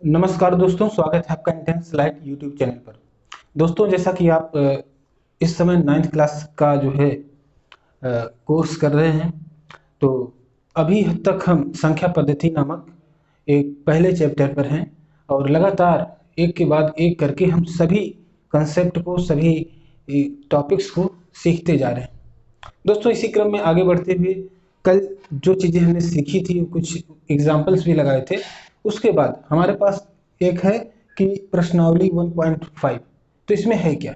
नमस्कार दोस्तों, स्वागत है आपका इंटेंस लाइट यूट्यूब चैनल पर। दोस्तों, जैसा कि आप इस समय 9th क्लास का जो है कोर्स कर रहे हैं, तो अभी तक हम संख्या पद्धति नामक एक पहले चैप्टर पर हैं और लगातार एक के बाद एक करके हम सभी कंसेप्ट को, सभी टॉपिक्स को सीखते जा रहे हैं। दोस्तों, इसी क्रम में आगे बढ़ते हुए कल जो चीज़ें हमने सीखी थी, कुछ एग्जाम्पल्स भी लगाए थे। उसके बाद हमारे पास एक है कि प्रश्नावली 1.5। तो इसमें है क्या,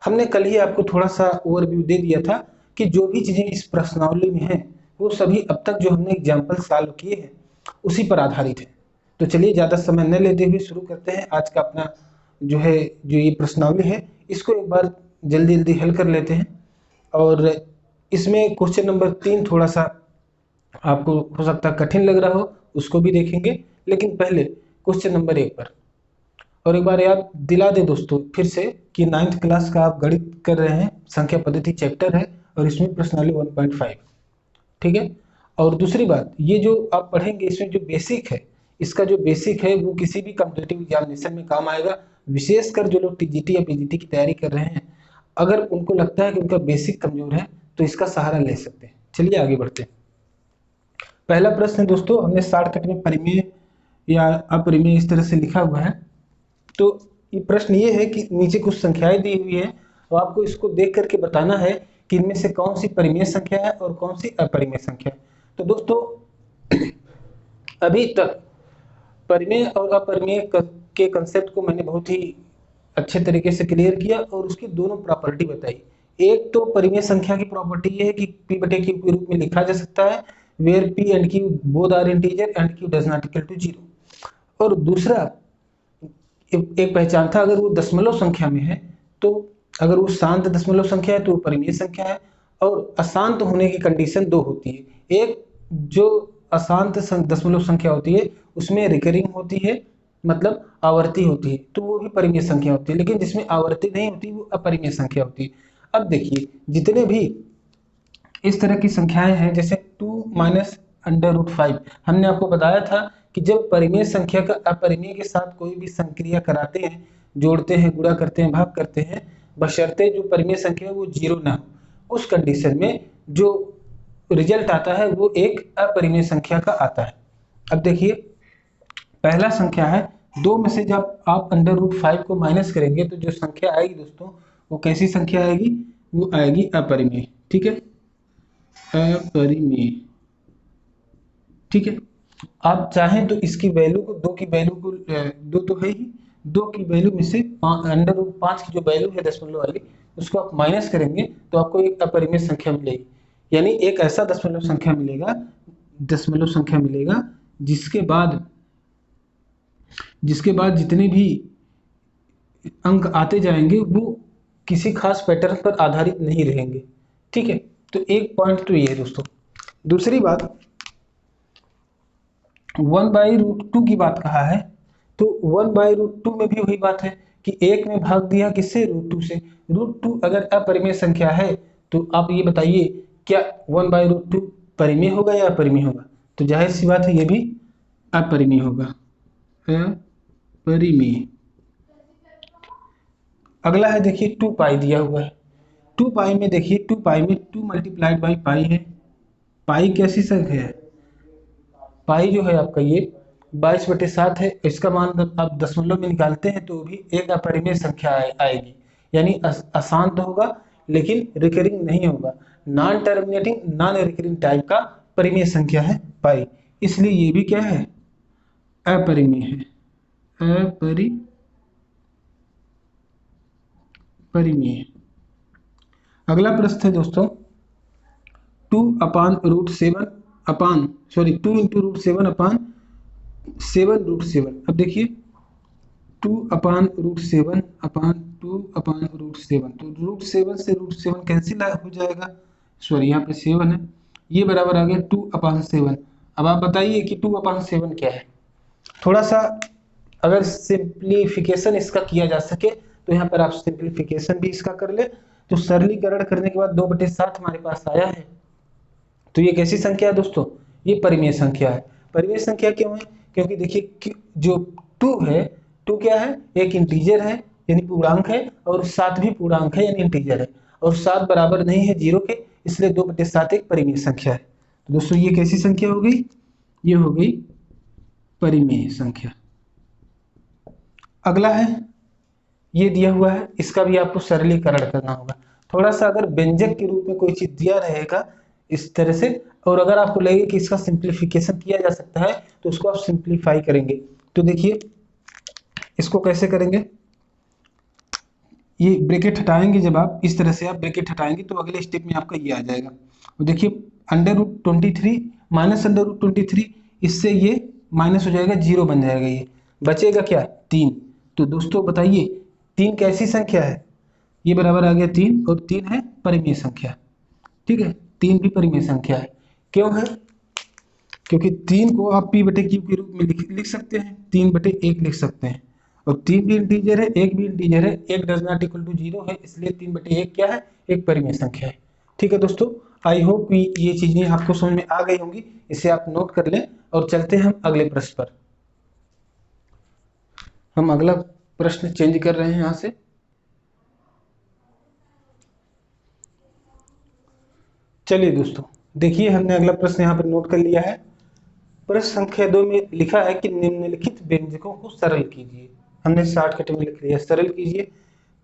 हमने कल ही आपको थोड़ा सा ओवरव्यू दे दिया था कि जो भी चीज़ें इस प्रश्नावली में हैं वो सभी अब तक जो हमने एग्जाम्पल सॉल्व किए हैं उसी पर आधारित है। तो चलिए ज़्यादा समय न लेते हुए शुरू करते हैं आज का अपना जो ये प्रश्नावली है, इसको एक बार जल्दी जल्दी हल कर लेते हैं। और इसमें क्वेश्चन नंबर 3 थोड़ा सा आपको हो सकता है कठिन लग रहा हो, उसको भी देखेंगे। लेकिन पहले क्वेश्चन नंबर 1 पर और एक बार याद दिला दे दोस्तों फिर से कि 9th क्लास का आप गणित कर रहे हैं, संख्या पद्धति चैप्टर है और इसमें प्रश्नावली 1.5। ठीक है। और दूसरी बात, ये जो आप पढ़ेंगे इसमें जो बेसिक है, इसका जो बेसिक है वो किसी भी कॉम्पिटिटिव एग्जामिनेशन में काम आएगा। विशेषकर जो लोग टीजीटी या पीजीटी की तैयारी कर रहे हैं, अगर उनको लगता है कि उनका बेसिक कमजोर है तो इसका सहारा ले सकते हैं। चलिए आगे बढ़ते हैं। पहला प्रश्न है दोस्तों, हमने शॉर्टकट में परिमेय या अपरिमेय इस तरह से लिखा हुआ है। तो ये प्रश्न ये है कि नीचे कुछ संख्याएं दी हुई है और आपको इसको देख करके बताना है कि इनमें से कौन सी परिमेय संख्या है और कौन सी अपरिमेय संख्या है। तो दोस्तों, अभी तक परिमेय और अपरिमेय के कंसेप्ट को मैंने बहुत ही अच्छे तरीके से क्लियर किया और उसकी दोनों प्रॉपर्टी बताई। एक तो परिमेय संख्या की प्रॉपर्टी ये है कि p बटे q के रूप में लिखा जा सकता है, where p and q both are integer and q does not equal to 0। और दूसरा एक पहचान था, अगर वो दशमलव संख्या में है तो अगर वो शांत दशमलव संख्या है तो वो परिमेय संख्या है। और अशांत होने की कंडीशन दो होती है। एक जो अशांत दशमलव संख्या होती है उसमें रिकरिंग होती है, मतलब आवर्ती होती है, तो वो भी परिमेय संख्या होती है। लेकिन जिसमें आवर्ती नहीं होती वो अपरिमेय संख्या होती है। अब देखिए, जितने भी इस तरह की संख्याएं हैं जैसे 2 माइनस अंडर रूट 5, हमने आपको बताया था कि जब परिमेय संख्या का अपरिमेय के साथ कोई भी संक्रिया कराते हैं, जोड़ते हैं, गुणा करते हैं, भाग करते हैं, बशर्ते जो परिमेय संख्या है वो 0 ना हो, उस कंडीशन में जो रिजल्ट आता है वो एक अपरिमेय संख्या का आता है। अब देखिए, पहला संख्या है 2 में से जब आप अंडर रूट 5 को माइनस करेंगे तो जो संख्या आएगी दोस्तों वो कैसी संख्या आएगी, वो आएगी अपरिमेय। ठीक है, अपरिमेय। ठीक है, आप चाहें तो इसकी वैल्यू को, दो की वैल्यू को, दो तो है ही, दो की वैल्यू में से अंडर रूट 5 की जो वैल्यू है दशमलव वाली, उसको आप माइनस करेंगे तो आपको एक अपरिमेय संख्या मिलेगी। यानी एक ऐसा दशमलव संख्या मिलेगा जिसके बाद जितने भी अंक आते जाएंगे वो किसी खास पैटर्न पर आधारित नहीं रहेंगे। ठीक है, तो एक पॉइंट तो ये है दोस्तों। दूसरी बात, 1/√2 की बात कहा है, तो 1/√2 में भी वही बात है कि एक में भाग दिया किससे, √2 से। √2 अगर अपरिमेय संख्या है तो आप ये बताइए क्या 1/√2 परिमेय होगा या अपरिमेय होगा? तो जाहिर सी बात है ये भी अपरिमेय होगा, अपरिमेय। अगला है देखिए 2 पाई दिया हुआ है। 2 पाई में देखिए, 2 पाई में 2 मल्टीप्लाइड बाई पाई है। पाई कैसी संख्या है? पाई जो है आपका ये 22/7 है। इसका मान जब आप दशमलव में निकालते हैं तो भी एक अपरिमेय संख्या आएगी, यानी अशांत होगा लेकिन रिकरिंग नहीं होगा। Non terminating, non recurring type का परिमेय संख्या है पाई, इसलिए ये भी क्या है, अपरिमेय है, परिमेय। अगला प्रश्न है दोस्तों, 2 इंटू रूट सेवन अपान 7 √7। अब देखिए 2/√7 अपान 2/√7, तो √7 से √7 कैंसिल हो जाएगा, सॉरी यहाँ पे 7 है, ये बराबर आ गया 2/7। अब आप बताइए कि 2/7 क्या है। थोड़ा सा अगर सिंप्लीफिकेशन इसका किया जा सके तो यहाँ पर आप सिंप्लीफिकेशन भी इसका कर ले, तो सरलीकरण करने के बाद 2/7 हमारे पास आया है। तो ये कैसी संख्या है दोस्तों, ये परिमेय संख्या है। परिमेय संख्या क्यों है? क्योंकि देखिए जो टू है, टू क्या है, एक इंटीजर है यानी पूर्णांक है, और 7 भी पूर्णांक है यानी इंटीजर है, और 7 बराबर नहीं है 0 के, इसलिए 2/7 एक परिमेय संख्या है। तो दोस्तों ये कैसी संख्या हो गई, ये हो गई परिमेय संख्या। अगला है, ये दिया हुआ है, इसका भी आपको सरलीकरण करना होगा। थोड़ा सा अगर व्यंजक के रूप में कोई चीज दिया रहेगा इस तरह से, और अगर आपको लगे कि इसका सिंप्लीफिकेशन किया जा सकता है तो उसको आप सिंप्लीफाई करेंगे। तो देखिए इसको कैसे करेंगे, ये ब्रैकेट हटाएंगे, जब आप इस तरह से आप ब्रैकेट हटाएंगे तो अगले स्टेप में आपका ये आ जाएगा। तो देखिए √23 माइनस √23, इससे ये माइनस हो जाएगा, 0 बन जाएगा, ये बचेगा क्या, 3। तो दोस्तों बताइए 3 कैसी संख्या है, ये बराबर आ गया 3, और 3 है परिमेय संख्या। ठीक है, 3 भी परिमेय संख्या है। क्यों है, क्योंकि 3 को आप p/q के रूप में लिख सकते हैं, 3/1 लिख सकते हैं, और 3 भी इंटीजर है, 1 भी इंटीजर है, 1 डज नॉट इक्वल टू 0 है, इसलिए 3/1 क्या है, एक परिमेय संख्या है। ठीक है दोस्तों, आई होप ये चीजें आपको समझ में आ गई होंगी, इसे आप नोट कर लें। और चलते हैं हम अगले प्रश्न पर। हम अगला प्रश्न चेंज कर रहे हैं यहां से। चलिए दोस्तों देखिए, हमने अगला प्रश्न यहाँ पर नोट कर लिया है। प्रश्न संख्या 2 में लिखा है कि निम्नलिखित व्यंजकों को सरल कीजिए। हमने शॉर्टकट में लिख लिया, सरल कीजिए।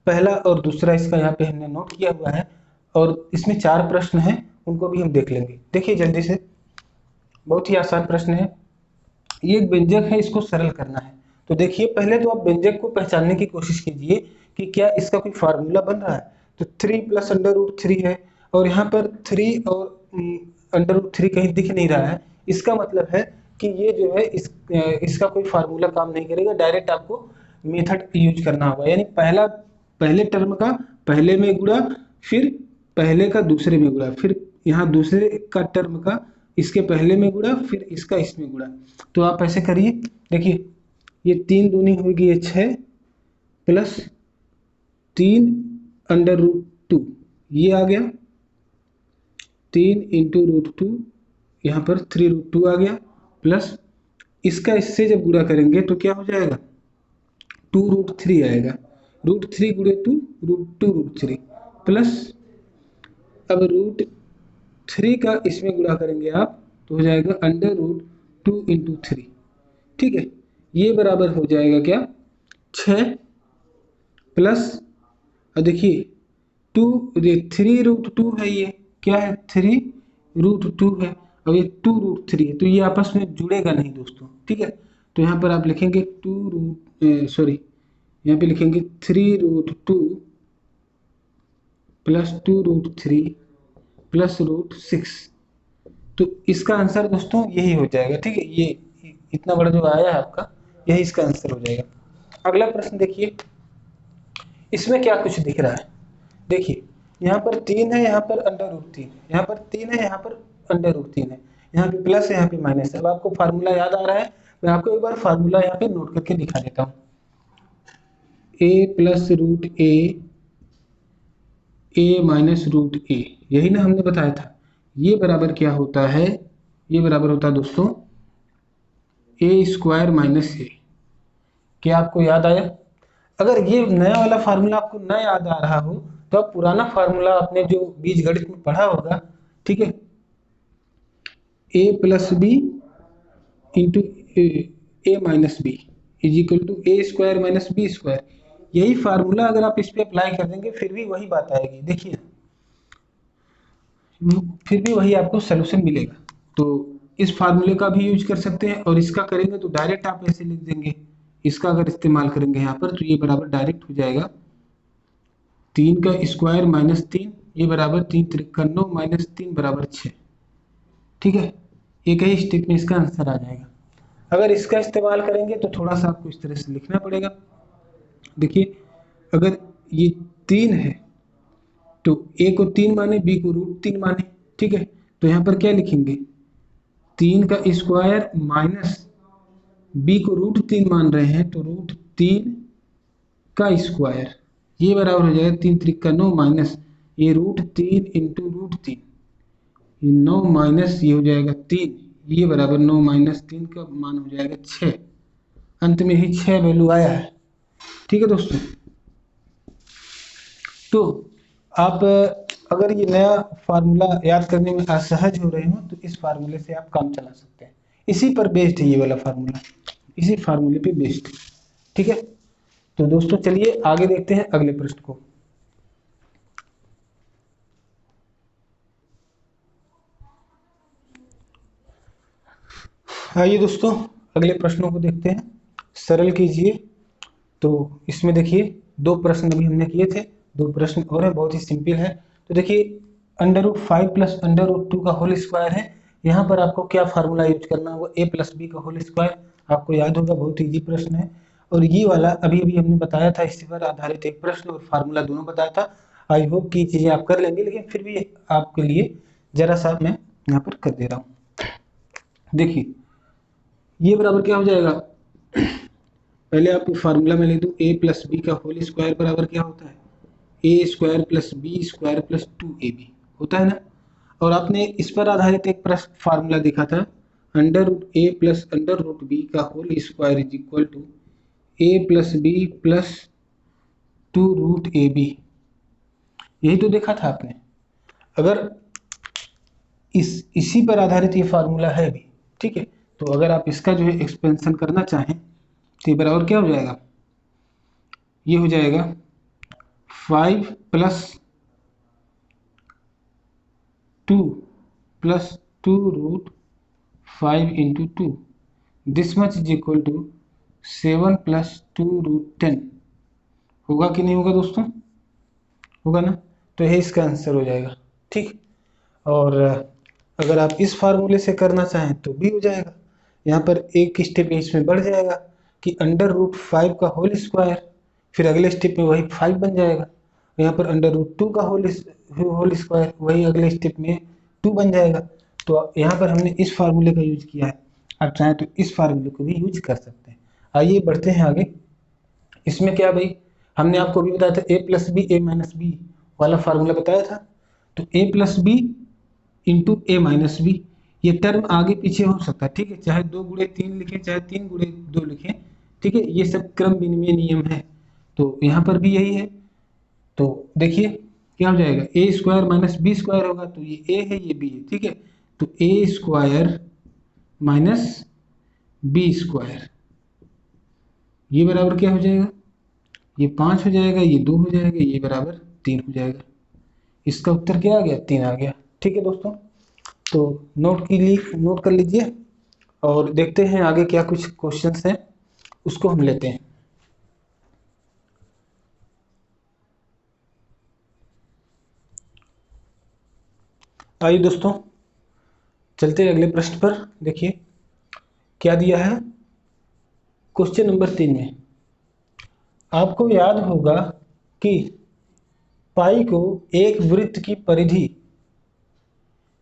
पहला और दूसरा इसका यहाँ पे हमने नोट किया हुआ है, और इसमें 4 प्रश्न हैं, उनको भी हम देख लेंगे। देखिए जल्दी से, बहुत ही आसान प्रश्न है। ये एक व्यंजक है, इसको सरल करना है। तो देखिए पहले तो आप व्यंजक को पहचानने की कोशिश कीजिए कि क्या इसका कोई फार्मूला बन रहा है। तो 3 + √3 है, और यहाँ पर 3 और √3 कहीं दिख नहीं रहा है। इसका मतलब है कि ये जो है इसका कोई फार्मूला काम नहीं करेगा, डायरेक्ट आपको मेथड यूज करना होगा। यानी पहले टर्म का पहले में गुणा, फिर पहले का दूसरे में गुणा, फिर यहाँ दूसरे का टर्म का इसके पहले में गुणा, फिर इसका इसमें गुणा। तो आप ऐसे करिए, देखिए ये 3 दूनी होगी ये 6, प्लस 3 √2 ये आ गया, 3 × √2, यहाँ पर 3√2 आ गया, प्लस इसका इससे जब गुणा करेंगे तो क्या हो जाएगा, 2√3 आएगा। √3 × 2 √2√3, प्लस अब √3 का इसमें गुणा करेंगे आप तो हो जाएगा √2 × 3। ठीक है, ये बराबर हो जाएगा क्या, 6, प्लस और देखिए 3√2 है, ये क्या है, 3√2 है, और ये 2√3 है, तो ये आपस में जुड़ेगा नहीं दोस्तों। ठीक है, तो यहाँ पर आप लिखेंगे यहाँ पे लिखेंगे 3√2 प्लस 2√3 प्लस √6। तो इसका आंसर दोस्तों यही हो जाएगा। ठीक है, ये इतना बड़ा जो आया है आपका, यही इसका आंसर हो जाएगा। अगला प्रश्न देखिए, इसमें क्या कुछ दिख रहा है। देखिए यहाँ पर 3 है, यहाँ पर √3, यहाँ पर 3 है, यहाँ पर √3 है, यहाँ पे प्लस है, यहाँ पे माइनस है। अब आपको फार्मूला याद आ रहा है, मैं आपको एक बार फार्मूला यहाँ पे नोट करके दिखा देता हूँ। a + √a a - √a, यही ना हमने बताया था। ये बराबर क्या होता है, ये बराबर होता है दोस्तों a² - a। क्या आपको याद आया? अगर ये नया वाला फार्मूला आपको न याद आ रहा हो तो आप पुराना फार्मूला आपने जो बीजगणित में पढ़ा होगा, ठीक है, a + b × a - b = a² - b²। यही फार्मूला अगर आप इस पे अप्लाई कर देंगे फिर भी वही बात आएगी। देखिए फिर भी वही आपको सोल्यूशन मिलेगा। तो इस फार्मूले का भी यूज कर सकते हैं, और इसका करेंगे तो डायरेक्ट आप ऐसे लिख देंगे। इसका अगर इस्तेमाल करेंगे यहाँ पर तो ये बराबर डायरेक्ट हो जाएगा 3 का स्क्वायर - 3, ये बराबर 3 × 3 = 9 - 3 बराबर 6। ठीक है, एक ही स्टेप में इसका आंसर आ जाएगा। अगर इसका इस्तेमाल करेंगे तो थोड़ा सा आपको इस तरह से लिखना पड़ेगा। देखिए अगर ये 3 है तो a को 3 माने, b को √3 माने। ठीक है, तो यहाँ पर क्या लिखेंगे, 3 का स्क्वायर माइनस b को √3 मान रहे हैं तो √3 का स्क्वायर, ये बराबर हो जाएगा 3 × 3 = 9 माइनस ये √3 × √3, ये 9 माइनस ये हो जाएगा 3, ये बराबर 9 - 3 का मान हो जाएगा 6। अंत में ही 6 वैल्यू आया है। ठीक है दोस्तों, तो आप अगर ये नया फार्मूला याद करने में असहज हो रहे हो तो इस फार्मूले से आप काम चला सकते हैं। इसी पर बेस्ड है ये वाला फार्मूला, इसी फार्मूले पे बेस्ड। ठीक है, तो दोस्तों चलिए आगे देखते हैं अगले प्रश्न को। आइए दोस्तों अगले प्रश्नों को देखते हैं, सरल कीजिए। तो इसमें देखिए 2 प्रश्न अभी हमने किए थे, 2 प्रश्न और है, बहुत ही सिंपल है। तो देखिए √5 प्लस √2 का होल स्क्वायर है। यहाँ पर आपको क्या फार्मूला यूज करना होगा, a प्लस बी का होल स्क्वायर, आपको याद होगा, बहुत ईजी प्रश्न है। और ये वाला अभी अभी हमने बताया था, इसी पर आधारित एक प्रश्न और फार्मूला दोनों बताया था। आई होप कि चीजें आप कर लेंगे, लेकिन फिर भी आपके लिए जरा सा मैं यहाँ पर कर दे रहा हूँ। देखिए ये बराबर क्या हो जाएगा, पहले आप फार्मूला में लिख दो, a प्लस बी का होल स्क्वायर बराबर क्या होता है, a square plus b square plus 2ab होता है ना। और आपने इस पर आधारित एक प्रश्न फार्मूला देखा था, √a प्लस √b का whole square is equal to a plus B plus 2√ab, यही तो देखा था आपने। अगर इसी पर आधारित ये फार्मूला है भी, ठीक है, तो अगर आप इसका जो है एक्सपेंशन करना चाहें तो ये बराबर क्या हो जाएगा, ये हो जाएगा 5 plus 2 plus 2√5 into 2 this much is equal to 7 plus 2√10 होगा कि नहीं होगा दोस्तों, होगा ना। तो यही इसका आंसर हो जाएगा। ठीक, और अगर आप इस फार्मूले से करना चाहें तो भी हो जाएगा। यहाँ पर एक स्टेप इसमें बढ़ जाएगा कि √5 का होल स्क्वायर, फिर अगले स्टेप में वही 5 बन जाएगा। यहाँ पर √2 का होल स्क्वायर, वही अगले स्टेप में 2 बन जाएगा। तो यहाँ पर हमने इस फार्मूले का यूज किया है, आप चाहें तो इस फार्मूले को भी यूज कर सकते हैं। आइए बढ़ते हैं आगे। इसमें क्या भाई, हमने आपको भी बताया था a plus B a minus B वाला फार्मूला बताया था। तो a plus B into A minus B, ये टर्म आगे पीछे हो सकता है, ठीक है, चाहे 2 गुणे 3 लिखें, चाहे 3 गुणे 2 लिखें, ठीक है, ये सब क्रम विनिमय नियम है। तो यहाँ पर भी यही है। तो देखिए क्या हो जाएगा, ए स्क्वायर माइनस बी स्क्वायर होगा, तो ये ए है ये बी है, ठीक है। तो ए स्क्वायर माइनस बी स्क्वायर, ये बराबर क्या हो जाएगा, ये 5 हो जाएगा, ये 2 हो जाएगा, ये बराबर 3 हो जाएगा। इसका उत्तर क्या आ गया, 3 आ गया। ठीक है दोस्तों, तो नोट कर लीजिए और देखते हैं आगे क्या कुछ क्वेश्चंस हैं, उसको हम लेते हैं। आइए दोस्तों चलते हैं अगले प्रश्न पर। देखिए क्या दिया है क्वेश्चन नंबर 3 में, आपको याद होगा कि पाई को एक वृत्त की परिधि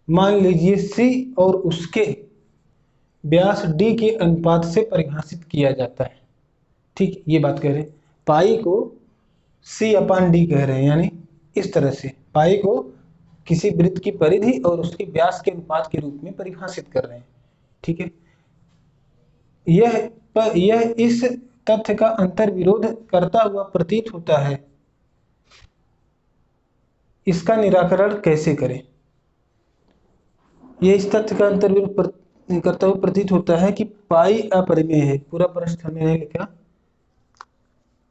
मान लीजिए सी और उसके व्यास डी के अनुपात से परिभाषित किया जाता है। ठीक, ये बात कह रहे हैं, पाई को सी अपान डी कह रहे हैं, यानी इस तरह से पाई को किसी वृत्त की परिधि और उसके व्यास के अनुपात के रूप में परिभाषित कर रहे हैं। ठीक है, यह इस तथ्य का अंतर्विरोध करता हुआ प्रतीत होता है, इसका निराकरण कैसे करें। यह इस तथ्य का अंतर्विरोध करता हुआ प्रतीत होता है कि पाई अपरिमेय है, पूरा प्रश्न हमने नहीं लिखा,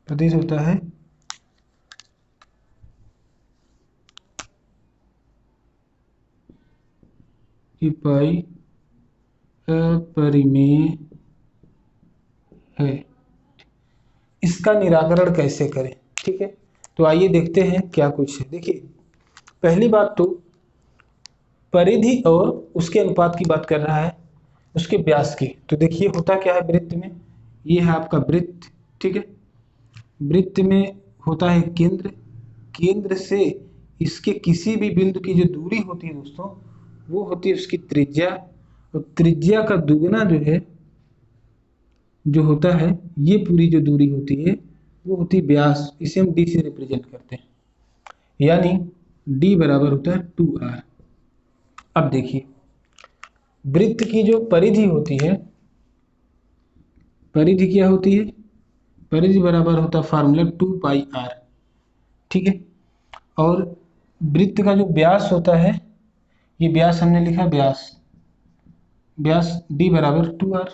प्रतीत होता है कि पाई अपरिमेय है, इसका निराकरण कैसे करें। ठीक है, तो आइए देखते हैं क्या कुछ है। देखिए पहली बात तो परिधि और उसके अनुपात की बात कर रहा है, उसके व्यास की। तो देखिए होता क्या है वृत्त में, ये है आपका वृत्त, ठीक है, वृत्त में होता है केंद्र, केंद्र से इसके किसी भी बिंदु की जो दूरी होती है दोस्तों, वो होती है उसकी त्रिज्या, और त्रिज्या का दुगना जो है, जो होता है, ये पूरी जो दूरी होती है वो होती है व्यास, इसे हम डी से रिप्रेजेंट करते हैं, यानी डी बराबर होता है 2r। अब देखिए वृत्त की जो परिधि होती है, परिधि क्या होती है, परिधि बराबर होता है फार्मूला 2πr, ठीक है। और वृत्त का जो व्यास होता है, ये व्यास हमने लिखा व्यास, व्यास d बराबर 2r,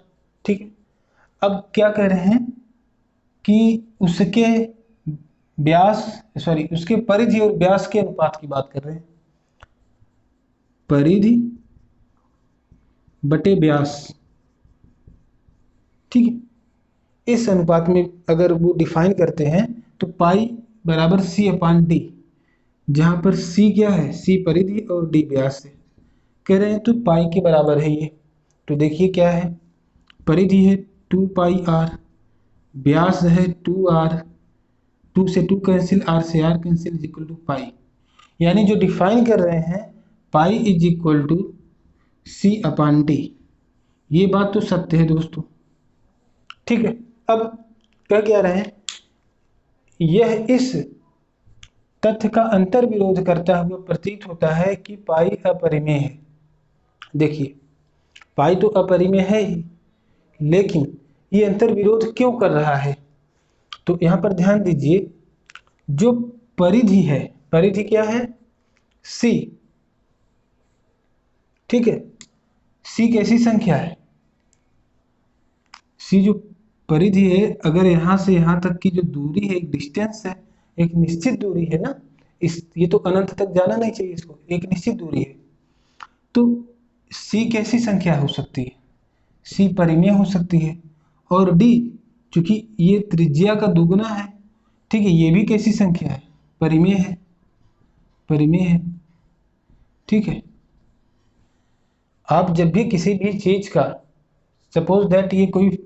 ठीक है। अब क्या कह रहे हैं कि उसके व्यास उसके परिधि और व्यास के अनुपात की बात कर रहे हैं, परिधि बटे व्यास, ठीक है। इस अनुपात में अगर वो डिफाइन करते हैं तो पाई बराबर c अपान डी, जहां पर c क्या है, c परिधि और d व्यास है, कह रहे हैं तो पाई के बराबर है ये। तो देखिए क्या है, परिधि है 2πr, व्यास है 2r, 2 से 2 कैंसिल, r से r cancel, is equal to pi. यानी जो डिफाइन कर रहे हैं pi is equal to c upon d, ये बात तो सत्य है दोस्तों, ठीक है। अब क्या रहे हैं, यह इस तथ्य का अंतर विरोध करता हुआ प्रतीत होता है कि पाई अपरिमेय है। देखिए पाई तो अपरिमेय है ही, लेकिन ये अंतर विरोध क्यों कर रहा है, तो यहां पर ध्यान दीजिए, जो परिधि है, परिधि क्या है, c, ठीक है। c कैसी संख्या है, c जो परिधि है, अगर यहां से यहां तक की जो दूरी है, एक डिस्टेंस है, एक निश्चित दूरी है ना, ये तो अनंत तक जाना नहीं चाहिए, इसको एक निश्चित दूरी है, तो c कैसी संख्या हो सकती है, c परिमेय हो सकती है। और d चूंकि ये त्रिज्या का दुगुना है, ठीक है, ये भी कैसी संख्या है, परिमेय है, परिमेय है, ठीक है। आप जब भी किसी भी चीज का, सपोज दैट ये कोई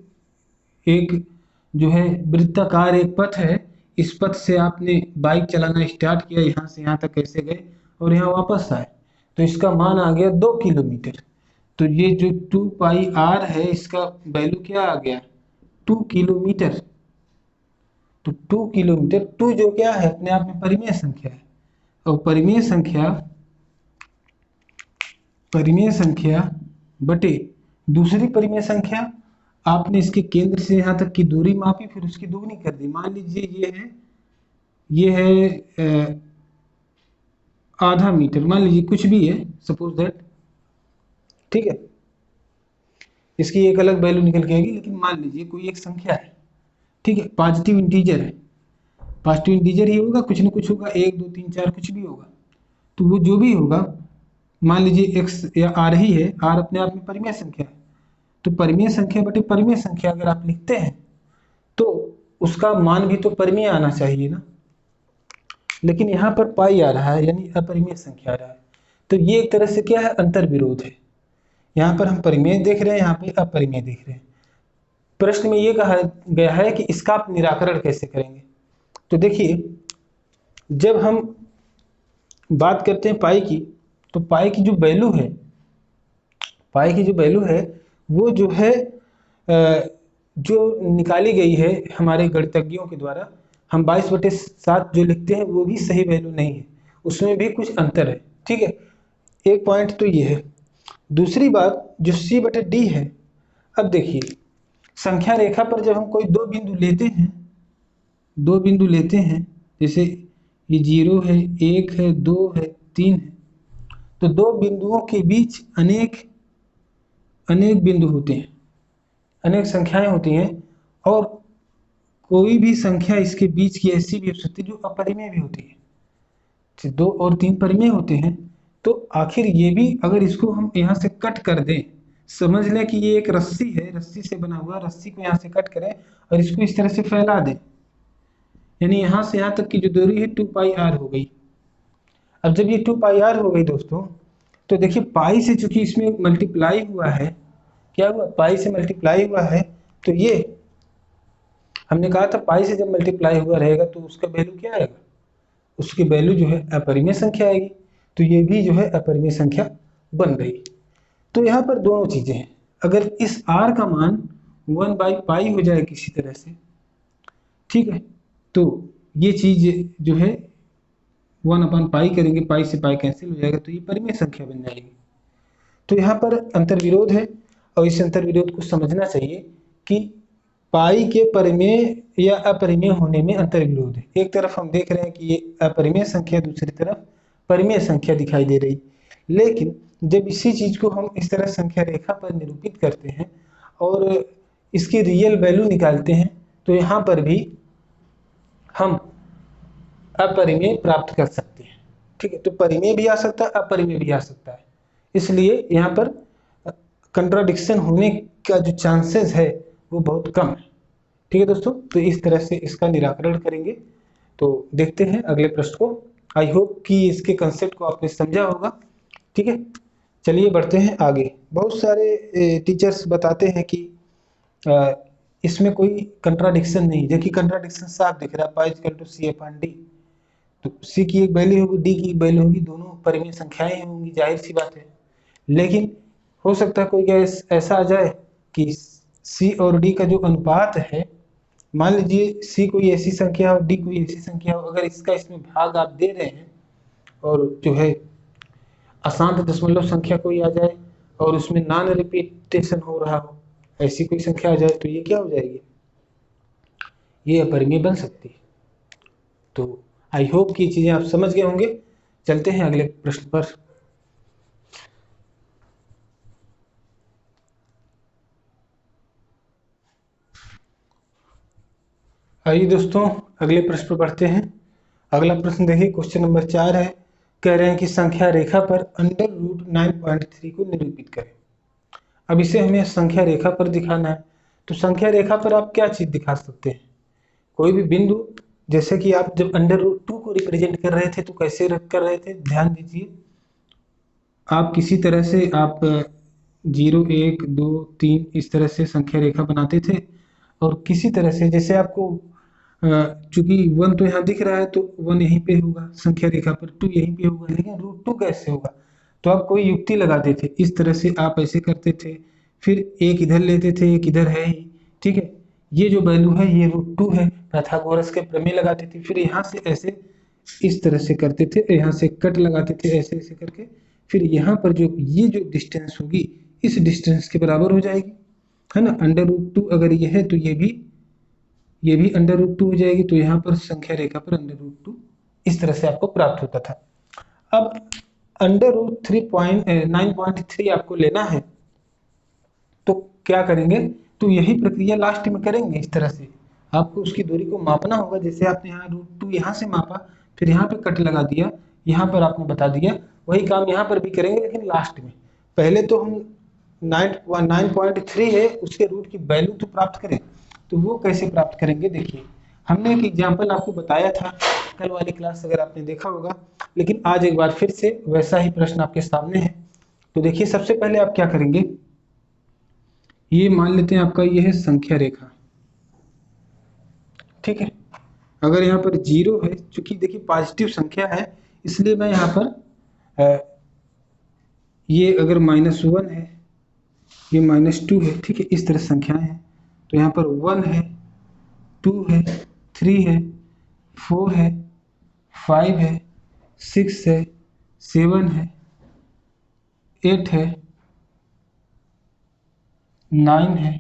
एक जो है वृत्ताकार एक पथ है, इस पथ से आपने बाइक चलाना स्टार्ट किया, यहाँ से यहाँ तक कैसे गए और यहाँ वापस आए, तो इसका मान आ गया 2 किलोमीटर। तो ये जो 2πr है, इसका वैल्यू क्या आ गया, 2 किलोमीटर। तो 2 किलोमीटर, 2 जो क्या है अपने आप में परिमेय संख्या है, और परिमेय संख्या बटे दूसरी परिमेय संख्या, आपने इसके केंद्र से यहाँ तक की दूरी मापी, फिर उसकी दुगनी कर दी। मान लीजिए ये है आधा मीटर, मान लीजिए कुछ भी है, सपोज दैट, ठीक है। इसकी एक अलग वैल्यू निकल के आएगी, लेकिन मान लीजिए कोई एक संख्या है, ठीक है, पॉजिटिव इंटीजर है, पॉजिटिव इंटीजर ही होगा, कुछ ना कुछ होगा, 1 2 3 4 कुछ भी होगा, तो वो जो भी होगा, मान लीजिए x या r ही है, r अपने आप में परिमेय संख्या है, तो परिमेय संख्या बटे परिमेय संख्या अगर आप लिखते हैं तो उसका मान भी तो परिमेय आना चाहिए ना, लेकिन यहाँ पर पाई आ रहा है, यानी अपरिमेय संख्या आ रहा है। तो ये एक तरह से क्या है, अंतर विरोध है। यहाँ पर हम परिमेय देख रहे हैं, यहाँ पे अपरिमेय देख रहे हैं। प्रश्न में ये कहा गया है कि इसका आप निराकरण कैसे करेंगे। तो देखिए, जब हम बात करते हैं पाई की, तो पाई की जो वैल्यू है, पाई की जो वैल्यू है वो जो है जो निकाली गई है हमारे गणितज्ञों के द्वारा, हम 22/7 जो लिखते हैं वो भी सही वैल्यू नहीं है, उसमें भी कुछ अंतर है, ठीक है। एक पॉइंट तो ये है। दूसरी बात जो c/d है, अब देखिए संख्या रेखा पर जब हम कोई दो बिंदु लेते हैं, जैसे ये 0 है, 1 है, 2 है, 3 है, तो दो बिंदुओं के बीच अनेक बिंदु होते हैं, अनेक संख्याएं होती हैं, और कोई भी संख्या इसके बीच की ऐसी भी हो सकती है जो अपरिमेय भी होती है। 2 और 3 परिमेय होते हैं, तो आखिर ये भी अगर इसको हम यहाँ से कट कर दें, समझ लें कि ये एक रस्सी है, रस्सी से बना हुआ, रस्सी को यहाँ से कट करें और इसको इस तरह से फैला दें, यानी यहाँ से यहाँ तक की जो दूरी है 2πr हो गई। अब जब ये 2πr हो गई दोस्तों, तो देखिए पाई से चूंकि इसमें मल्टीप्लाई हुआ है, क्या हुआ, पाई से मल्टीप्लाई हुआ है, तो ये हमने कहा था पाई से जब मल्टीप्लाई हुआ रहेगा तो उसका वैल्यू क्या आएगा, उसकी वैल्यू जो है अपरिमेय संख्या आएगी। तो ये भी जो है अपरिमेय संख्या बन गई। तो यहाँ पर दोनों चीजें हैं, अगर इस r का मान 1/पाई हो जाए किसी तरह से, ठीक है, तो ये चीज जो है 1/पाई करेंगे, पाई से पाई कैंसिल हो जाएगा, तो ये परिमेय संख्या बन जाएगी। तो यहाँ पर अंतर विरोध है, और इस अंतर विरोध को समझना चाहिए कि पाई के परिमेय या अपरिमेय होने में अंतर विरोध है। एक तरफ हम देख रहे हैं कि ये अपरिमेय संख्या, दूसरी तरफ परिमेय संख्या दिखाई दे रही, लेकिन जब इसी चीज को हम इस तरह संख्या रेखा पर निरूपित करते हैं और इसकी रियल वैल्यू निकालते हैं तो यहाँ पर भी हम अपरिमेय प्राप्त कर सकते हैं। ठीक है, तो परिमेय भी आ सकता है, अपरिमेय भी आ सकता है, इसलिए यहाँ पर कंट्राडिक्शन होने का जो चांसेस है वो बहुत कम है। ठीक है दोस्तों, तो इस तरह से इसका निराकरण करेंगे। तो देखते हैं अगले प्रश्न को। आई होप कि इसके कंसेप्ट को आपने समझा होगा। ठीक है, चलिए बढ़ते हैं आगे। बहुत सारे टीचर्स बताते हैं कि इसमें कोई कंट्राडिक्शन नहीं। देखिए कंट्राडिक्शन साफ दिख रहा है, pi equal to C upon D. तो सी की एक वैल्यू होगी, डी की एक वैल्यू होगी, दोनों परिमेय संख्याएं होंगी, जाहिर सी बात है। लेकिन हो सकता है कोई ऐसा आ जाए कि सी और डी का जो अनुपात है, मान लीजिए सी कोई ऐसी संख्या हो, डी कोई ऐसी संख्या हो, अगर इसका इसमें भाग आप दे रहे हैं और जो है अशांत दशमलव संख्या कोई आ जाए और उसमें नॉन रिपीटेशन हो रहा हो, ऐसी कोई संख्या आ जाए तो ये क्या हो जाएगी, ये अपरिमेय बन सकती है। तो आई होप कि चीजें आप समझ गए होंगे। चलते हैं अगले प्रश्न पर। आइए दोस्तों अगले प्रश्न पर बढ़ते हैं। अगला प्रश्न देखिए, क्वेश्चन नंबर 4 है। कह रहे हैं कि संख्या रेखा पर अंडर रूट 9.3 को निरूपित करें। अब इसे हमें संख्या रेखा पर दिखाना है, तो संख्या रेखा पर आप क्या चीज दिखा सकते हैं, कोई भी बिंदु। जैसे कि आप जब अंडर रूट 2 को रिप्रेजेंट कर रहे थे तो कैसे रख कर रहे थे, ध्यान दीजिए। आप किसी तरह से आप 0 1 2 3 इस तरह से संख्या रेखा बनाते थे और किसी तरह से जैसे आपको चूंकि 1 तो यहाँ दिख रहा है तो 1 यहीं पे होगा संख्या रेखा पर, 2 यहीं पे होगा, लेकिन रूट 2 कैसे होगा, तो आप कोई युक्ति लगाते थे। इस तरह से आप ऐसे करते थे, फिर एक इधर लेते थे, एक इधर है ही। ठीक है, ये जो वैल्यू है ये रूट 2 है, पाइथागोरस के प्रमेय लगाते थे, फिर यहाँ से ऐसे इस तरह से करते थे, यहाँ से कट लगाते थे ऐसे ऐसे करके, फिर यहाँ पर जो ये जो डिस्टेंस होगी इस डिस्टेंस के बराबर हो जाएगी, है ना। अंडर रूट 2 अगर ये है तो ये भी अंडर रूट 2 हो जाएगी, तो यहाँ पर संख्या रेखा पर अंडर रूट 2 इस तरह से आपको प्राप्त होता था। अब अंडर रूट 9.3 आपको लेना है तो क्या करेंगे, तो यही प्रक्रिया लास्ट में करेंगे। इस तरह से आपको उसकी दूरी को मापना होगा। जैसे आपने यहाँ रूट 2 यहाँ से मापा, फिर यहाँ पे कट लगा दिया, यहाँ पर आपने बता दिया, वही काम यहाँ पर भी करेंगे लेकिन लास्ट में। पहले तो हम 9.3 है उसके रूट की वैल्यू तो प्राप्त करें, तो वो कैसे प्राप्त करेंगे, देखिए हमने एक एग्जाम्पल आपको बताया था कल वाली क्लास, अगर आपने देखा होगा, लेकिन आज एक बार फिर से वैसा ही प्रश्न आपके सामने है। तो देखिए सबसे पहले आप क्या करेंगे, ये मान लेते हैं आपका ये है संख्या रेखा। ठीक है, अगर यहाँ पर 0 है, चूंकि देखिए पॉजिटिव संख्या है इसलिए मैं यहाँ पर ये अगर -1 है, ये -2 है, ठीक है, इस तरह संख्याएं हैं, तो यहाँ पर 1 है, 2 है, 3 है, 4 है, 5 है, 6 है, 7 है, 8 है, 9 है,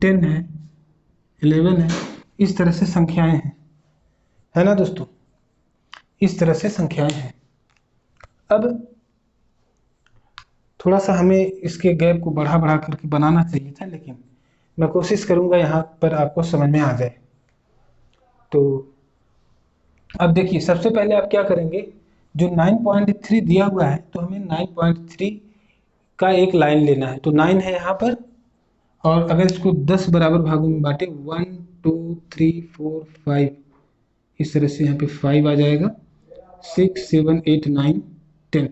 10 है, 11 है, इस तरह से संख्याएं हैं, है ना दोस्तों, इस तरह से संख्याएं हैं। अब थोड़ा सा हमें इसके गैप को बढ़ा बढ़ा करके बनाना चाहिए था, लेकिन मैं कोशिश करूंगा यहाँ पर आपको समझ में आ जाए। तो अब देखिए सबसे पहले आप क्या करेंगे, जो 9.3 दिया हुआ है तो हमें 9.3 का एक लाइन लेना है, तो 9 है यहाँ पर, और अगर इसको 10 बराबर भागों में बांटे 1 2 3 4 5, इस तरह से यहाँ पे 5 आ जाएगा, 6 7 8 9 10।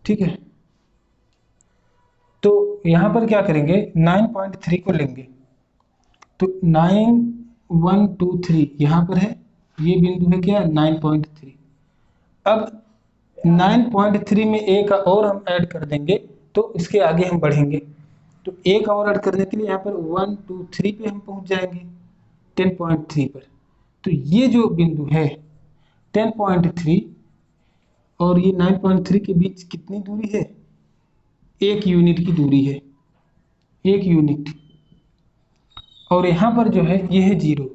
ठीक है, तो यहाँ पर क्या करेंगे, 9.3 को लेंगे, तो 9 1 2 3 यहाँ पर है, ये बिंदु है क्या 9.3। अब 9.3 में एक और हम ऐड कर देंगे तो इसके आगे हम बढ़ेंगे, तो एक और ऐड करने के लिए यहाँ पर 1 2 3 पे हम पहुंच जाएंगे 10.3 पर। तो ये जो बिंदु है 10.3 और ये 9.3 के बीच कितनी दूरी है, 1 यूनिट की दूरी है, 1 यूनिट। और यहाँ पर जो है ये है 0।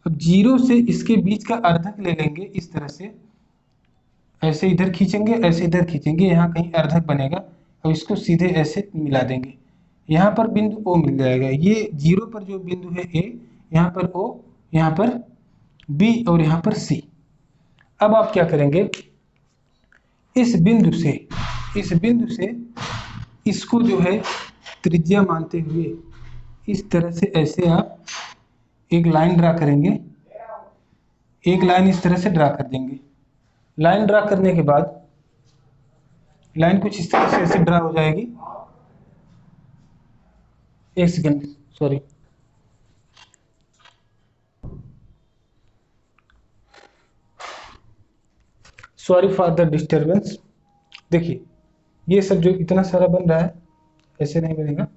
अब 0 से इसके बीच का अर्धक ले लेंगे इस तरह से, ऐसे इधर खींचेंगे, ऐसे इधर खींचेंगे, यहाँ कहीं अर्धक बनेगा और इसको सीधे ऐसे मिला देंगे। यहाँ पर बिंदु O मिल जाएगा। ये 0 पर जो बिंदु है A, यहाँ पर O, यहाँ पर B और यहाँ पर C। अब आप क्या करेंगे, इस बिंदु से इसको जो है त्रिज्या मानते हुए इस तरह से ऐसे आप एक लाइन ड्रा करेंगे, एक लाइन इस तरह से ड्रा कर देंगे। लाइन ड्रा करने के बाद लाइन कुछ इस तरह से ऐसे ड्रा हो जाएगी। एक second, sorry for the disturbance. देखिए ये सब जो इतना सारा बन रहा है ऐसे नहीं बनेगा,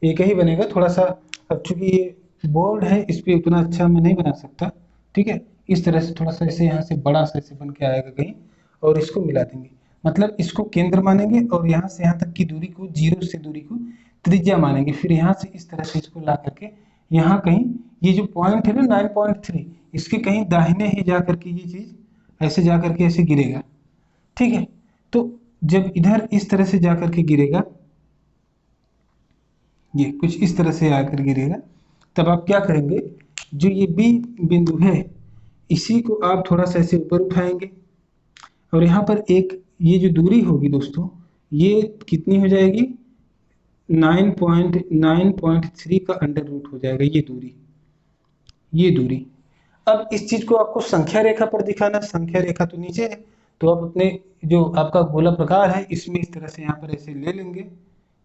एक ही बनेगा थोड़ा सा। अब चूंकि ये बोर्ड है इस पर उतना अच्छा मैं नहीं बना सकता, ठीक है। इस तरह से थोड़ा सा ऐसे यहाँ से बड़ा सा ऐसे बन के आएगा कहीं, और इसको मिला देंगे। मतलब इसको केंद्र मानेंगे और यहाँ से यहाँ तक की दूरी को, 0 से दूरी को त्रिज्या मानेंगे। फिर यहाँ से इस तरह से इसको ला करके यहाँ कहीं ये जो पॉइंट है ना 9.3, इसके कहीं दाहिने ही जा करके ये चीज ऐसे जा करके ऐसे गिरेगा, ठीक है। तो जब इधर इस तरह से जा करके गिरेगा, ये कुछ इस तरह से आकर गिरेगा, तब आप क्या करेंगे, जो ये बी बिंदु है इसी को आप थोड़ा सा ऐसे ऊपर उठाएंगे और यहाँ पर एक ये जो दूरी होगी दोस्तों, ये कितनी हो जाएगी, 9.3 का अंडर रूट हो जाएगा ये दूरी। अब इस चीज को आपको संख्या रेखा पर दिखाना, संख्या रेखा तो नीचे है, तो आप अपने जो आपका गोला प्रकार है इसमें इस तरह से यहाँ पर ऐसे ले लेंगे,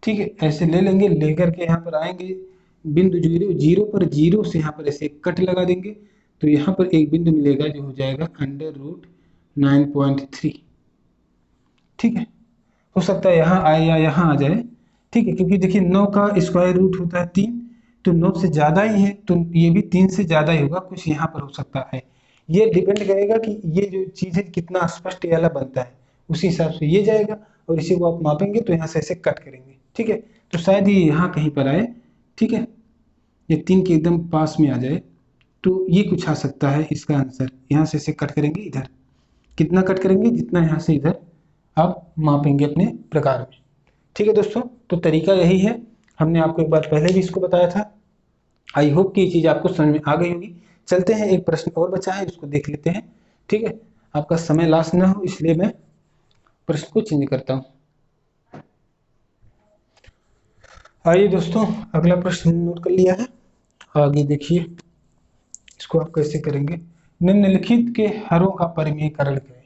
ठीक है। ऐसे ले लेंगे, लेकर के यहाँ पर आएंगे बिंदु 0 पर 0 से यहाँ पर ऐसे एक कट लगा देंगे, तो यहाँ पर एक बिंदु मिलेगा जो हो जाएगा अंडर रूट 9.3, ठीक है। हो सकता है यहाँ आए या यहाँ आ जाए, ठीक है, क्योंकि देखिए 9 का स्क्वायर रूट होता है 3, तो 9 से ज़्यादा ही है, तो ये भी 3 से ज़्यादा ही होगा, कुछ यहाँ पर हो सकता है। ये डिपेंड करेगा कि ये जो चीज़ है कितना स्पष्ट वाला बनता है, उसी हिसाब से ये जाएगा, और इसी को आप मापेंगे तो यहाँ से ऐसे कट करेंगे, ठीक है। तो शायद ये यहाँ कहीं पर आए, ठीक है, ये 3 के एकदम पास में आ जाए, तो ये कुछ आ सकता है इसका आंसर। यहाँ से ऐसे कट करेंगे, इधर कितना कट करेंगे, जितना यहाँ से इधर आप मापेंगे अपने प्रकार में, ठीक है दोस्तों। तो तरीका यही है, हमने आपको एक बार पहले भी इसको बताया था। आई होप कि ये चीज़ आपको समझ में आ गई होगी। चलते हैं, एक प्रश्न और बचा है, उसको देख लेते हैं, ठीक है। आपका समय लॉस ना हो इसलिए मैं प्रश्न को चेंज करता हूँ। आइए दोस्तों, अगला प्रश्न नोट कर लिया है, आगे देखिए इसको आप कैसे करेंगे। निम्नलिखित के हरों का परिमेयकरण करें।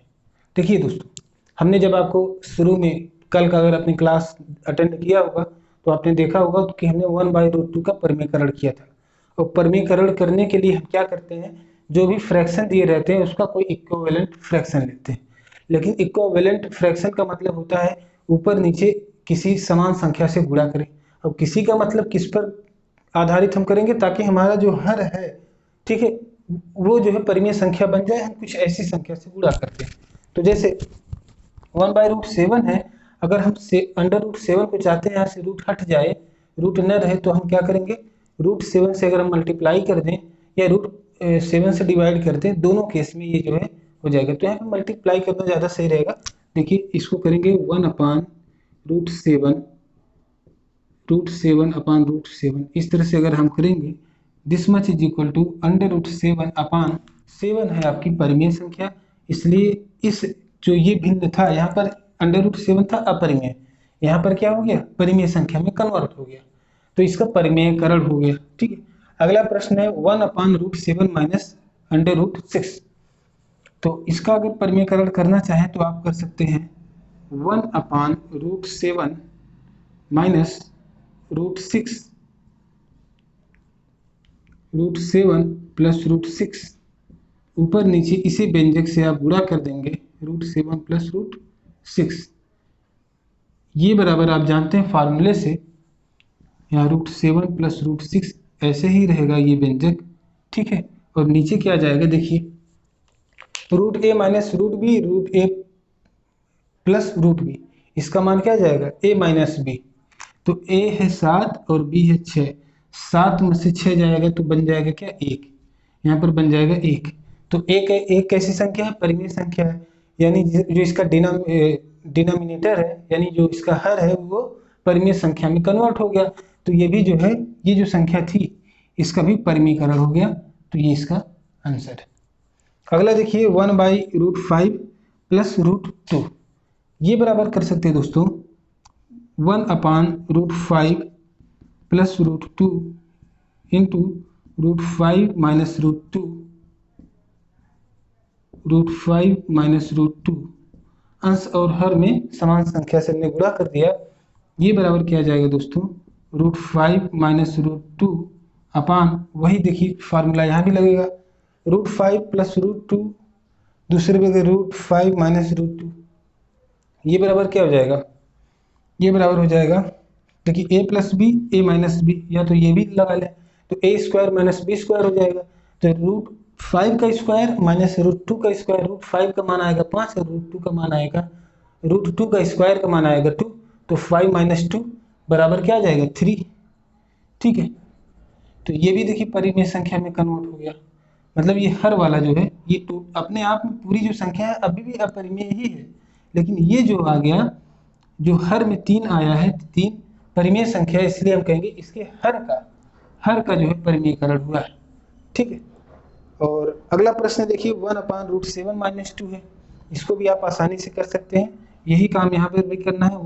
देखिए दोस्तों, हमने जब आपको शुरू में कल का अगर अपनी क्लास अटेंड किया होगा तो आपने देखा होगा कि हमने 1/√2 का परिमेयकरण किया था। और परिमेयकरण करने के लिए हम क्या करते हैं, जो भी फ्रैक्शन दिए रहते हैं उसका कोई इक्विवेलेंट फ्रैक्शन लेते हैं। लेकिन इक्विवेलेंट फ्रैक्शन का मतलब होता है ऊपर नीचे किसी समान संख्या से गुणा करें। अब किसी का मतलब किस पर आधारित हम करेंगे, ताकि हमारा जो हर है, ठीक है, वो जो है परिमेय संख्या बन जाए। हम कुछ ऐसी संख्या से गुणा करते हैं, तो जैसे 1/√7 है, अगर हम अंडर√7 को चाहते हैं यहाँ से रूट हट जाए, रूट न रहे, तो हम क्या करेंगे, √7 से अगर हम मल्टीप्लाई कर दें या √7 से डिवाइड कर दें, दोनों केस में ये जो है हो जाएगा। तो यहाँ पे मल्टीप्लाई करना ज़्यादा सही रहेगा। देखिए इसको करेंगे 1/√7, √7 इस तरह से अगर हम करेंगे, this much is equal to अंडर√7 है आपकी परिमेय संख्या। इसलिए इस जो ये भिन्न था यहाँ पर अंडर√7 था अपरिमेय, यहाँ पर क्या हो गया, परिमेय संख्या में कन्वर्ट हो गया, तो इसका परिमेयकरण हो गया, ठीक है। अगला प्रश्न है 1/√7 माइनस अंडर√6। तो इसका अगर परिमेयकरण करना चाहें तो आप कर सकते हैं 1/√7 माइनस √6, √7 प्लस √6, ऊपर नीचे इसी व्यंजक से आप गुणा कर देंगे, √7 प्लस √6। ये बराबर आप जानते हैं फार्मूले से, यहाँ √7 प्लस √6 ऐसे ही रहेगा ये व्यंजक, ठीक है। और नीचे क्या जाएगा, देखिए √a minus √b, √a plus √b, इसका मान क्या जाएगा, a माइनस b। तो a है 7 और b है 6, 7 में से 6 जाएगा तो बन जाएगा क्या 1, यहाँ पर बन जाएगा 1। तो एक कैसी संख्या है, परिमेय संख्या है, यानी जो इसका डिनोमिनेटर है यानी जो इसका हर है वो परिमेय संख्या में कन्वर्ट हो गया। तो ये भी जो है, ये जो संख्या थी इसका भी परिमेयकरण हो गया, तो ये इसका आंसर है। अगला देखिए 1/√5 प्लस √2, ये बराबर कर सकते हैं दोस्तों 1/√5 प्लस √2 इंटू √5 माइनस √2, √5 माइनस √2, अंश और हर में समान संख्या से हमने गुणा कर दिया, ये बराबर किया जाएगा दोस्तों √5 माइनस √2 अपान, वही देखिए फार्मूला यहाँ भी लगेगा √5 प्लस √2, दूसरे पे √5 माइनस √2, ये बराबर क्या हो जाएगा, ये बराबर हो जाएगा देखिए a plus B A minus B, या तो ये भी लगा लें तो a² माइनस बी स्क्वायर हो जाएगा। तो √5 का स्क्वायर माइनस √2 का स्क्वायर, √5 का मान आएगा 5 और √2 का मान आएगा, √2 का स्क्वायर का मान आएगा 2, तो 5 माइनस 2 बराबर क्या आ जाएगा 3। ठीक है, तो ये भी देखिए परिमेय संख्या में कन्वर्ट हो गया, मतलब ये हर वाला जो है ये अपने आप में पूरी जो संख्या है अभी भी अपरिमेय ही है, लेकिन ये जो आ गया जो हर में 3 आया है, 3 परिमेय संख्या है, इसलिए हम कहेंगे इसके हर का जो है परिमेयकरण हुआ है। ठीक है, और अगला प्रश्न देखिए 1/√7 माइनस 2 है, इसको भी आप आसानी से कर सकते हैं, यही काम यहाँ पर भी करना है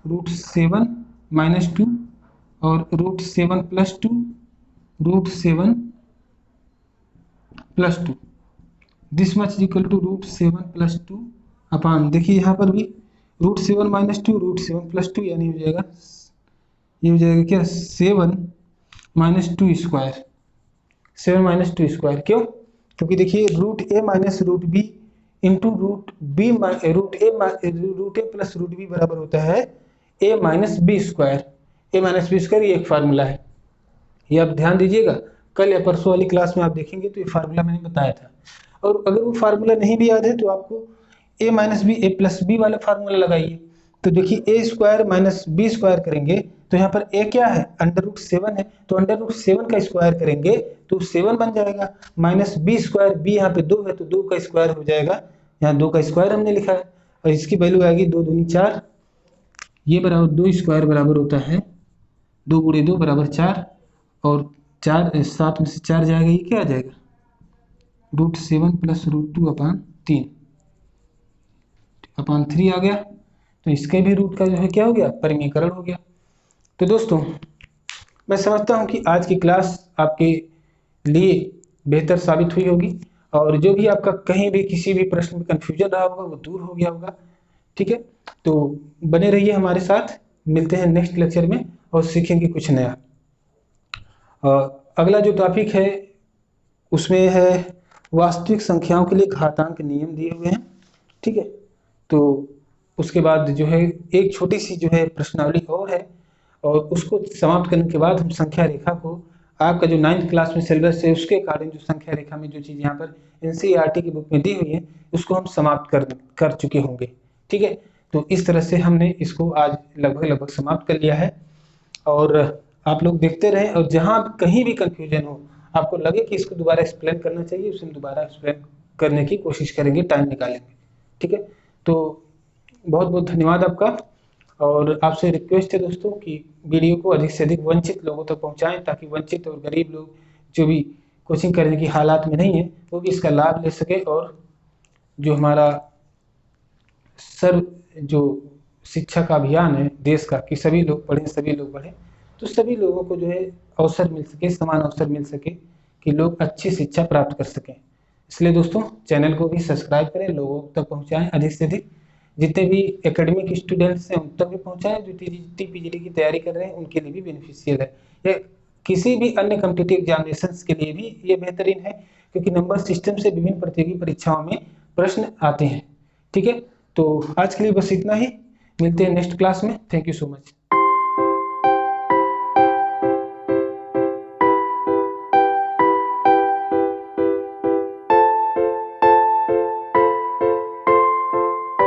1/√7 माइनस 2 और √7 plus 2, √7 plus 2, this much equal to √7 plus 2 upon, देखिए यहाँ पर भी √7 माइनस 2 √7 प्लस 2, यानी हो जाएगा ये हो जाएगा क्या 7 माइनस 2 स्क्वायर, 7 माइनस 2 स्क्वायर, क्यों, क्योंकि देखिए √a minus √b into √a plus √b बराबर होता है a minus B square, a minus B square ये एक फार्मूला है, ये आप ध्यान दीजिएगा, कल या परसों वाली क्लास में आप देखेंगे तो ये फार्मूला मैंने बताया था। और अगर वो फार्मूला नहीं भी याद है तो आपको a minus B A plus B वाला फार्मूला लगाइए, तो देखिए a² माइनस बी स्क्वायर करेंगे तो यहाँ पर a क्या है √7 है, तो √7 का स्क्वायर करेंगे तो 7 बन जाएगा, माइनस b², b यहाँ पे 2 है तो 2 का स्क्वायर हो जाएगा, यहाँ 2 का स्क्वायर हमने लिखा है और इसकी वैल्यू आएगी 2 दूनी 4, ये बराबर 2 स्क्वायर बराबर होता है 2 गुणे 2 बराबर 4, और 7 में से 4 जाएगा, ये क्या आ जाएगा √7 प्लस √2 अपान 3 आ गया, तो इसके भी रूट का जो है क्या हो गया परिमेयकरण हो गया। तो दोस्तों मैं समझता हूँ कि आज की क्लास आपके लिए बेहतर साबित हुई होगी, और जो भी आपका कहीं भी किसी भी प्रश्न में कन्फ्यूजन रहा होगा वो दूर हो गया होगा। ठीक है, तो बने रहिए हमारे साथ, मिलते हैं नेक्स्ट लेक्चर में और सीखेंगे कुछ नया। अगला जो टॉपिक है उसमें है वास्तविक संख्याओं के लिए घातांक नियम दिए हुए हैं। ठीक है, तो उसके बाद जो है एक छोटी सी जो है प्रश्नावली और है, और उसको समाप्त करने के बाद हम संख्या रेखा को, आपका जो 9th क्लास में सिलेबस है उसके अकॉर्डिंग जो संख्या रेखा में जो चीज़ यहाँ पर NCERT की बुक में दी हुई है उसको हम समाप्त कर चुके होंगे। ठीक है, तो इस तरह से हमने इसको आज लगभग समाप्त कर लिया है, और आप लोग देखते रहें, और जहाँ कहीं भी कंफ्यूजन हो, आपको लगे कि इसको दोबारा एक्सप्लेन करना चाहिए, उसे हम दोबारा एक्सप्लेन करने की कोशिश करेंगे, टाइम निकालेंगे। ठीक है, तो बहुत बहुत धन्यवाद आपका, और आपसे रिक्वेस्ट है दोस्तों कि वीडियो को अधिक से अधिक वंचित लोगों तक पहुंचाएं, ताकि वंचित और गरीब लोग जो भी कोचिंग करने की हालात में नहीं है वो भी इसका लाभ ले सके, और जो हमारा जो शिक्षा का अभियान है देश का कि सभी लोग पढ़ें सभी लोग बढ़ें, तो सभी लोगों को जो है अवसर मिल सके, समान अवसर मिल सके कि लोग अच्छी शिक्षा प्राप्त कर सकें। इसलिए दोस्तों चैनल को भी सब्सक्राइब करें, लोगों तक पहुंचाएं अधिक से अधिक, जितने भी एकेडमिक स्टूडेंट्स हैं उन तक भी पहुंचाएं, जो TGT PGD की तैयारी कर रहे हैं उनके लिए भी बेनिफिशियल है, या किसी भी अन्य कॉम्पिटिटिव एग्जामिनेशंस के लिए भी ये बेहतरीन है, क्योंकि नंबर सिस्टम से विभिन्न प्रतियोगी परीक्षाओं में प्रश्न आते हैं। ठीक है, तो आज के लिए बस इतना ही, मिलते हैं नेक्स्ट क्लास में। Thank you so much.